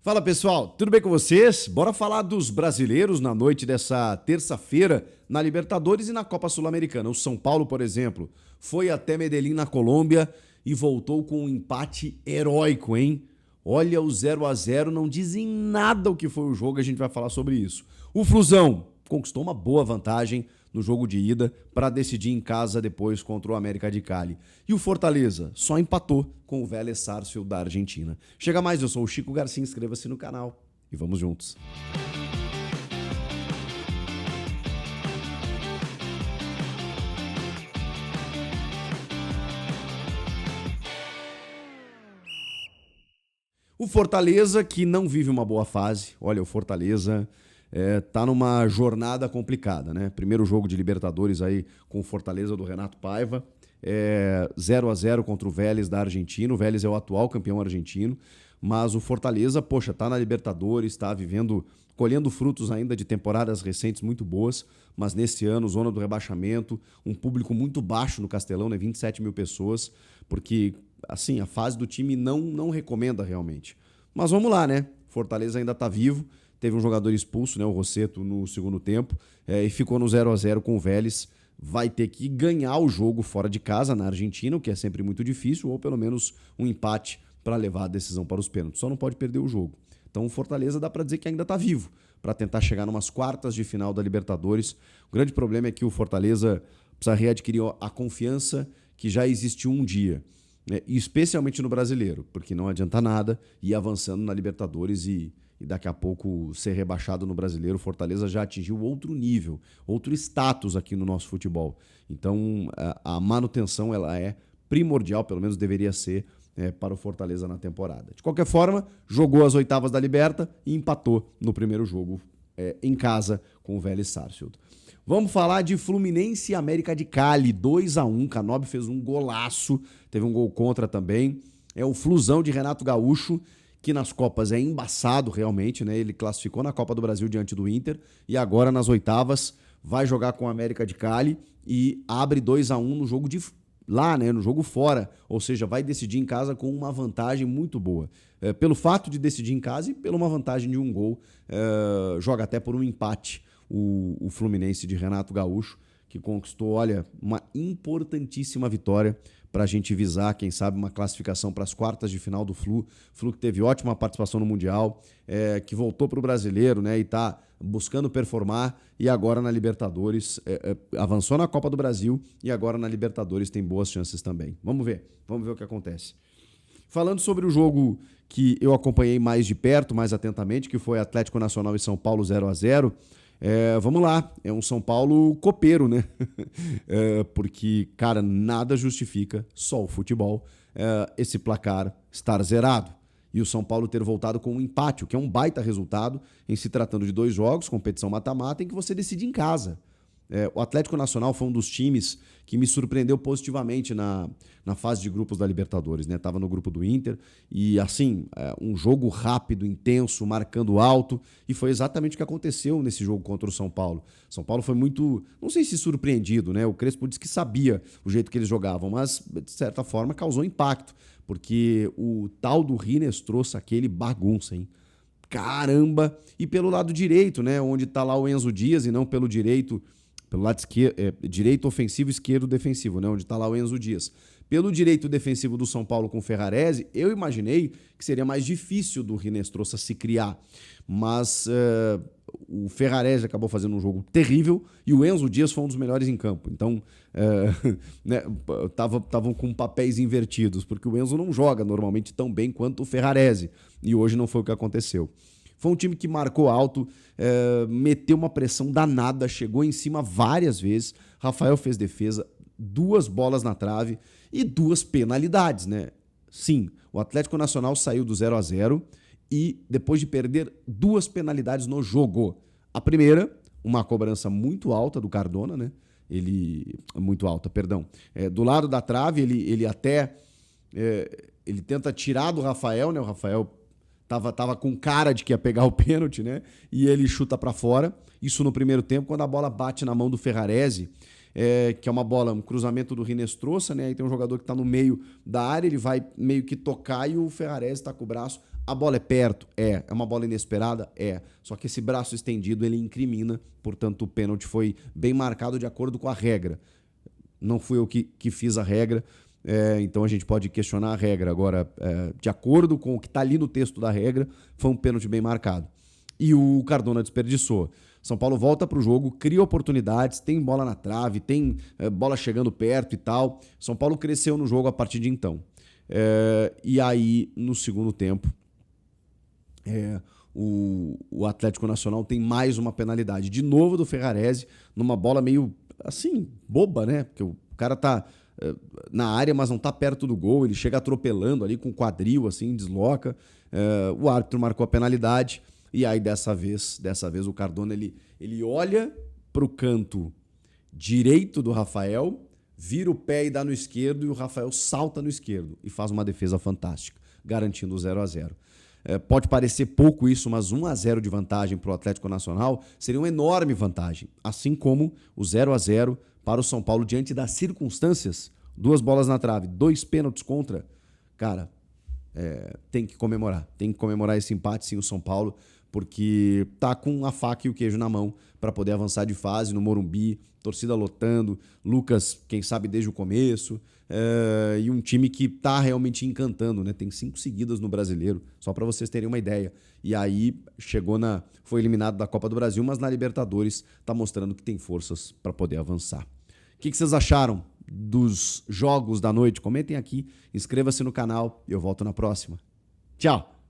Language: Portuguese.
Fala pessoal, tudo bem com vocês? Bora falar dos brasileiros na noite dessa terça-feira na Libertadores e na Copa Sul-Americana. O São Paulo, por exemplo, foi até Medellín na Colômbia e voltou com um empate heróico, hein? Olha, o 0-0 não dizem nada o que foi o jogo, a gente vai falar sobre isso. O Flusão conquistou uma boa vantagem no jogo de ida para decidir em casa depois contra o América de Cali. E o Fortaleza só empatou com o Vélez Sarsfield da Argentina. Chega mais, eu sou o Chico Garcia, inscreva-se no canal e vamos juntos. O Fortaleza que não vive uma boa fase, olha, o Fortaleza tá numa jornada complicada, né? Primeiro jogo de Libertadores aí com o Fortaleza do Renato Paiva, 0-0 contra o Vélez da Argentina. O Vélez é o atual campeão argentino, mas o Fortaleza, poxa, tá na Libertadores, tá colhendo frutos ainda de temporadas recentes muito boas, mas nesse ano, zona do rebaixamento, um público muito baixo no Castelão, né? 27 mil pessoas, porque, assim, a fase do time não recomenda realmente. Mas vamos lá, né? Fortaleza ainda tá vivo. Teve um jogador expulso, né, o Rossetto, no segundo tempo, e ficou no 0-0 com o Vélez. Vai ter que ganhar o jogo fora de casa, na Argentina, o que é sempre muito difícil, ou pelo menos um empate para levar a decisão para os pênaltis. Só não pode perder o jogo. Então o Fortaleza dá para dizer que ainda está vivo, para tentar chegar numas quartas de final da Libertadores. O grande problema é que o Fortaleza precisa readquirir a confiança que já existiu um dia, né, especialmente no Brasileiro, porque não adianta nada ir avançando na Libertadores e daqui a pouco ser rebaixado no Brasileiro. O Fortaleza já atingiu outro nível, outro status aqui no nosso futebol. Então, a manutenção ela é primordial, pelo menos deveria ser, para o Fortaleza na temporada. De qualquer forma, jogou as oitavas da Liberta e empatou no primeiro jogo em casa com o Vélez Sarsfield. Vamos falar de Fluminense e América de Cali, 2-1. Canóbio fez um golaço, teve um gol contra também. É o Flusão de Renato Gaúcho, que nas Copas é embaçado realmente, né? Ele classificou na Copa do Brasil diante do Inter e agora nas oitavas vai jogar com a América de Cali e abre 2-1 no jogo lá, né? No jogo fora, ou seja, vai decidir em casa com uma vantagem muito boa. Pelo fato de decidir em casa e pela uma vantagem de um gol, joga até por um empate o Fluminense de Renato Gaúcho, que conquistou, olha, uma importantíssima vitória para a gente visar, quem sabe, uma classificação para as quartas de final do Flu. Flu que teve ótima participação no Mundial, que voltou para o Brasileiro, né, e está buscando performar, e agora na Libertadores, avançou na Copa do Brasil e agora na Libertadores tem boas chances também. Vamos ver o que acontece. Falando sobre o jogo que eu acompanhei mais de perto, mais atentamente, que foi Atlético Nacional e São Paulo 0-0, vamos lá, é um São Paulo copeiro, né? Porque, cara, nada justifica, só o futebol, esse placar estar zerado. E o São Paulo ter voltado com um empate, o que é um baita resultado em se tratando de 2 jogos, competição mata-mata, em que você decide em casa. O Atlético Nacional foi um dos times que me surpreendeu positivamente na fase de grupos da Libertadores, né? Tava no grupo do Inter e, assim, um jogo rápido, intenso, marcando alto, e foi exatamente o que aconteceu nesse jogo contra o São Paulo. São Paulo foi muito, não sei se surpreendido, né? O Crespo disse que sabia o jeito que eles jogavam, mas, de certa forma, causou impacto, porque o tal do Rines trouxe aquele bagunça, hein? Caramba! E pelo lado direito, né? Onde tá lá o Enzo Dias e não pelo lado esquerdo, direito ofensivo, esquerdo defensivo, né? Onde está lá o Enzo Dias. Pelo direito defensivo do São Paulo com o Ferrarese, eu imaginei que seria mais difícil do Rinestrosa se criar. Mas o Ferrarese acabou fazendo um jogo terrível e o Enzo Dias foi um dos melhores em campo. Então, né, estavam com papéis invertidos, porque o Enzo não joga normalmente tão bem quanto o Ferrarese. E hoje não foi o que aconteceu. Foi um time que marcou alto, meteu uma pressão danada, chegou em cima várias vezes. Rafael fez defesa, 2 bolas na trave e 2 penalidades, né? Sim, o Atlético Nacional saiu do 0-0 e depois de perder 2 penalidades no jogo. A primeira, uma cobrança muito alta do Cardona, né? Muito alta, perdão. Do lado da trave, ele tenta tirar do Rafael, né? O Rafael tava com cara de que ia pegar o pênalti, né? E ele chuta para fora. Isso no primeiro tempo, quando a bola bate na mão do Ferrarese, que é uma bola, um cruzamento do Rinestrosa, né? Aí tem um jogador que tá no meio da área, ele vai meio que tocar e o Ferrarese tá com o braço A bola é perto? É uma bola inesperada? É. Só que esse braço estendido, ele incrimina, portanto o pênalti foi bem marcado de acordo com a regra. Não fui eu que fiz a regra, então a gente pode questionar a regra. Agora, de acordo com o que está ali no texto da regra, foi um pênalti bem marcado. E o Cardona desperdiçou. São Paulo volta para o jogo, cria oportunidades, tem bola na trave, tem bola chegando perto e tal. São Paulo cresceu no jogo a partir de então. E aí, no segundo tempo, o Atlético Nacional tem mais uma penalidade. De novo do Ferrarese, numa bola meio, assim, boba, né? Porque o cara tá na área, mas não tá perto do gol. Ele chega atropelando ali com o quadril, assim, desloca. O árbitro marcou a penalidade. E aí, dessa vez o Cardona, ele olha pro canto direito do Rafael, vira o pé e dá no esquerdo, e o Rafael salta no esquerdo e faz uma defesa fantástica, garantindo o 0-0. Pode parecer pouco isso, mas 1-0 de vantagem para o Atlético Nacional seria uma enorme vantagem. Assim como o 0-0 para o São Paulo diante das circunstâncias. 2 bolas na trave, 2 pênaltis contra. Cara, tem que comemorar. Tem que comemorar esse empate, sim, o São Paulo, porque tá com a faca e o queijo na mão para poder avançar de fase no Morumbi, torcida lotando, Lucas, quem sabe desde o começo, e um time que tá realmente encantando, né? Tem 5 seguidas no Brasileiro, só para vocês terem uma ideia. E aí foi eliminado da Copa do Brasil, mas na Libertadores tá mostrando que tem forças para poder avançar. O que vocês acharam dos jogos da noite? Comentem aqui, inscreva-se no canal e eu volto na próxima. Tchau!